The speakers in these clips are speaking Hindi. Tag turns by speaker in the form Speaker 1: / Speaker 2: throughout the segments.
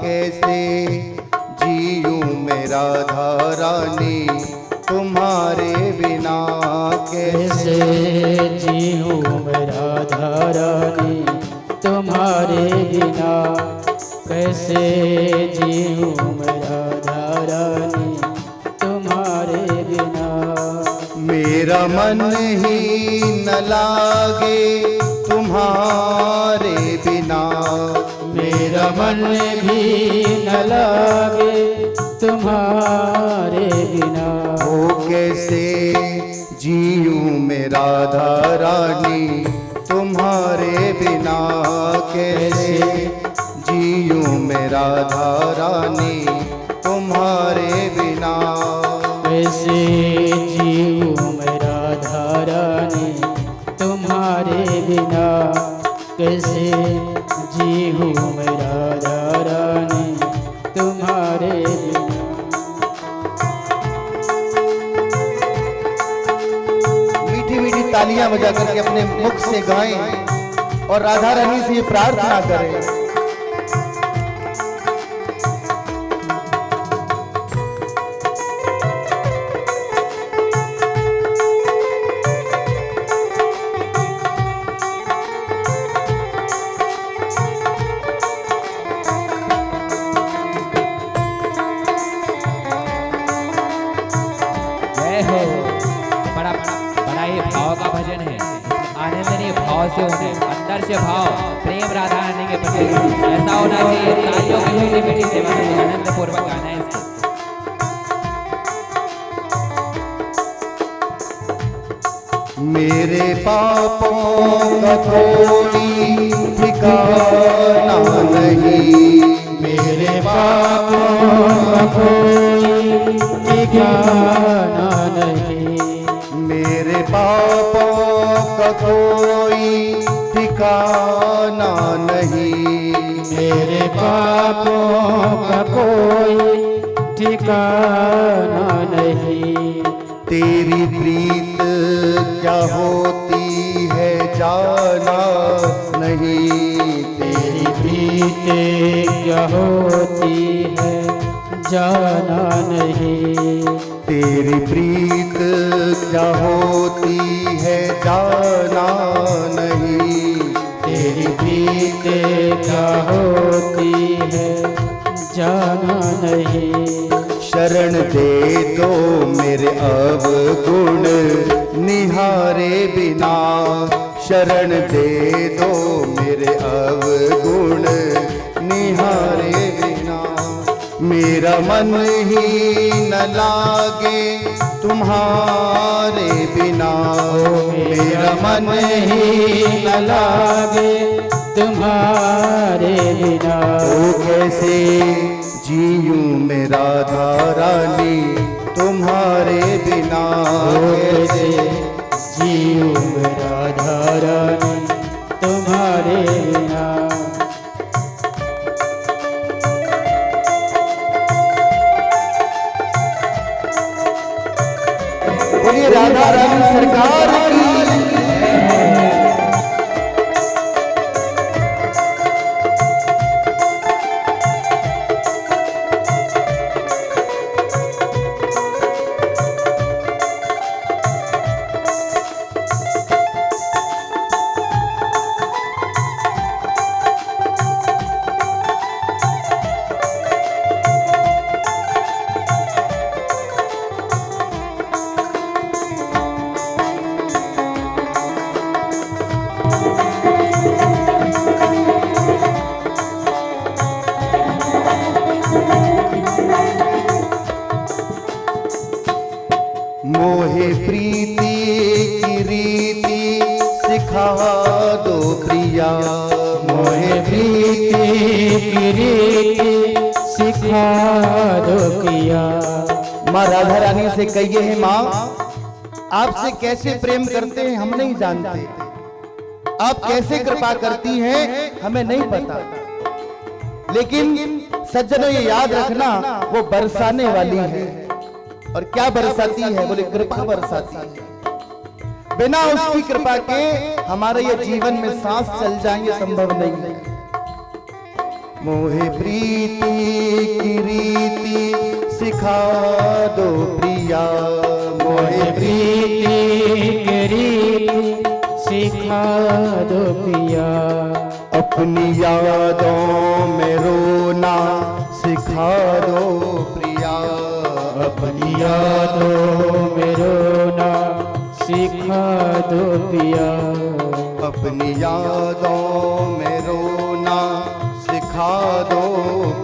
Speaker 1: कैसे जीऊं मैं राधा रानी तुम्हारे बिना,
Speaker 2: कैसे जीऊं मैं राधा रानी तुम्हारे बिना, कैसे जीऊं मैं राधा रानी तुम्हारे बिना।
Speaker 1: मेरा मन ही न लागे तुम्हारे बिना,
Speaker 2: मेरा मन भी न लागे तुम्हारे बिना।
Speaker 1: ओ कैसे जीऊं मैं राधा रानी तुम्हारे बिना, कैसे जीऊं मैं राधा रानी तुम्हारे बिना।
Speaker 2: कैसे जीऊं मैं राधा रानी तुम्हारे बिना, कैसे जीऊं मैं राधा रानी तुम्हारे बिना।
Speaker 1: मीठी मीठी तालियां बजा करके अपने मुख से गाएं और राधा रानी से ये प्रार्थना करें।
Speaker 3: बड़ा ये भाव का भजन है, आनंदनीय भाव से होने, अंदर से भाव प्रेम राधा रानी के प्रति ऐसा होना चाहिए। तालियों की मीठी मीठी सेवा से आनंद पूर्वक गाना है इसको।
Speaker 1: मेरे पापों का कोई ठिकाना नहीं,
Speaker 2: मेरे पापों का कोई ठिकाना नहीं,
Speaker 1: मेरे पापों का कोई ठिकाना नहीं,
Speaker 2: मेरे पापों का कोई ठिकाना नहीं।
Speaker 1: तेरी प्रीत क्या होती है जाना नहीं,
Speaker 2: तेरी प्रीत क्या होती है जाना नहीं,
Speaker 1: तेरी प्रीत क्या होती है जाना नहीं,
Speaker 2: तेरी प्रीत क्या होती है जाना नहीं।
Speaker 1: शरण दे दो मेरे अवगुण निहारे बिना, शरण दे दो मेरे अवगुण निहारे बिना। मेरा मन ही न लागे तुम्हारे बिना, मेरा मन ही न लागे
Speaker 2: तुम्हारे बिना।
Speaker 1: ओ कैसे जीऊं मैं राधा रानी तुम्हारे बिना,
Speaker 2: कैसे जीऊं मैं राधा रानी तुम्हारे बिना।
Speaker 1: बोलिए राधा रानी सरकार की। मोहे प्रीति की रीति सिखा दो प्रिया,
Speaker 2: मोहे प्रीति की रीति सिखा दो किया।
Speaker 1: माँ राधा रानी से कहिए है माँ, आपसे कैसे प्रेम करते हैं हम नहीं जानते, आप कैसे कृपा करती हैं हमें नहीं पता, लेकिन सज्जनों ये याद रखना वो बरसाने वाली है। और क्या बरसाती है? बोले कृपा बरसाती है। बिना उसकी कृपा के हमारे ये जीवन में सांस चल जाएंगे संभव नहीं है। मोहे प्रीति की रीति सिखा दो प्रिया, मोहे
Speaker 2: प्रीति की रीति सिखा दो पिया,
Speaker 1: अपनी यादों में रोना सिखा दो प्रिया,
Speaker 2: अपनी यादों में रोना सिखा दो पिया,
Speaker 1: अपनी यादों में रोना सिखा दो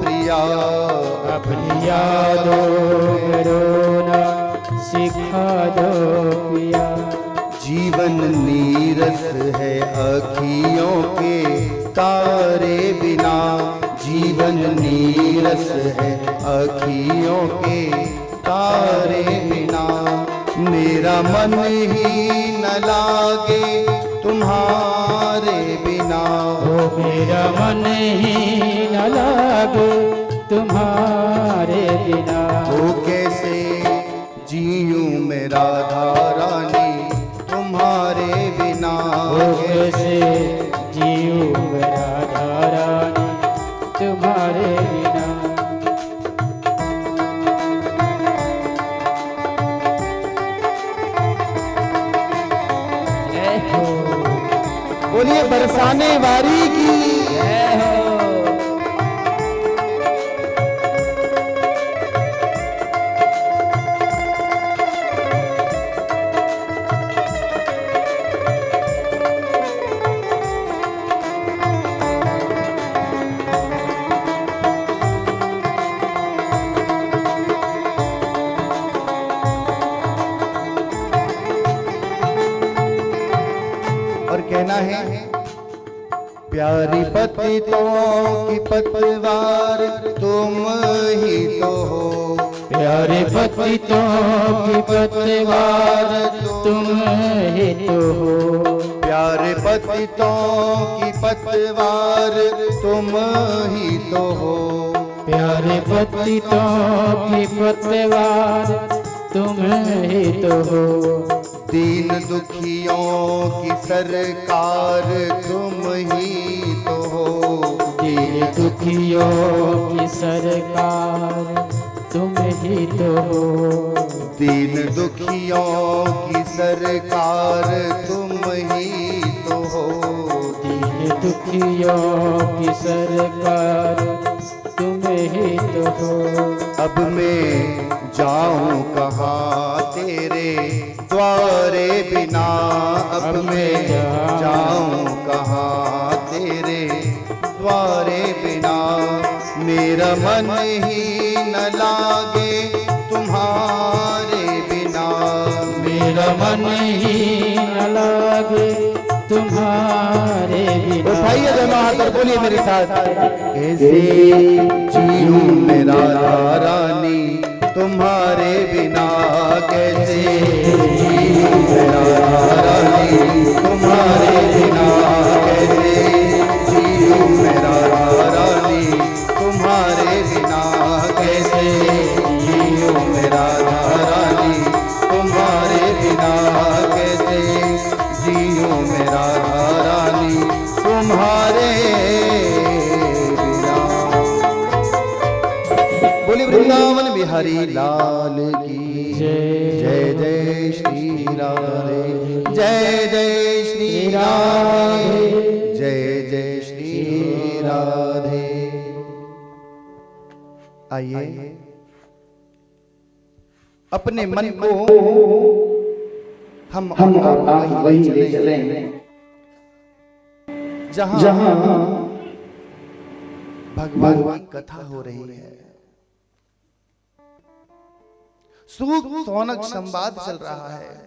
Speaker 1: प्रिया,
Speaker 2: अपनी यादों में रोना सिखा दो पिया।
Speaker 1: जीवन नीरस है अखियों के तारे बिना, जीवन नीरस है अखियों के तारे बिना, मेरा मन ही न लागे तुम्हारे बिना,
Speaker 2: ओ मेरा मन ही न लागे तुम्हारे बिना,
Speaker 1: तो कैसे जीऊं मैं राधा रानी तुम्हारे बिना,
Speaker 2: ओ कैसे जीऊं मैं राधा रानी तुम्हारे बिना।
Speaker 3: जय हो,
Speaker 1: बोलिए बरसाने वारी की।
Speaker 3: जय हो।
Speaker 1: और कहना है, प्यारी पतितों की पतवार तुम ही तो हो,
Speaker 2: प्यारे पतितों की पतवार तुम ही तो हो,
Speaker 1: प्यारे पतितों की पतवार तुम ही तो हो,
Speaker 2: प्यारे पतितों की पतवार तुम ही तो हो,
Speaker 1: दीन दुखियों की सरकार तुम ही तो हो,
Speaker 2: दीन दुखियों की सरकार तुम ही तो हो,
Speaker 1: दीन दुखियों की सरकार तुम ही तो हो,
Speaker 2: दीन दुखियों की सरकार तुम ही तो हो।
Speaker 1: अब मैं जाऊं कहाँ तेरे द्वारे बिना, अब मैं जाऊं कहाँ तेरे द्वारे बिना, मेरा मन ही न लागे तुम्हारे बिना,
Speaker 2: मेरा मन ही न लागे तुम्हारे बिना।
Speaker 1: उठाइए दोनों हाथ और बोलिए मेरे साथ, कैसे जीऊं मैं राधा रानी तुम्हारे बिना, कैसे जीऊं मैं राधा रानी तुम्हारे बिना, कैसे जीऊं मैं राधा रानी तुम्हारे बिना, कैसे जीऊं मैं राधा रानी तुम्हारे बिना, कैसे जीऊं मैं राधा रानी तुम्हारे बिना। बोले वृंदावन बिहारी लाल की जय, जय श्री राधे, जय जय श्री राधे, जय जय श्री राधे। आइए अपने मन को हम आप वही ले चलें जहां भगवान की कथा हो रही है, सूख सौनक संवाद चल रहा है,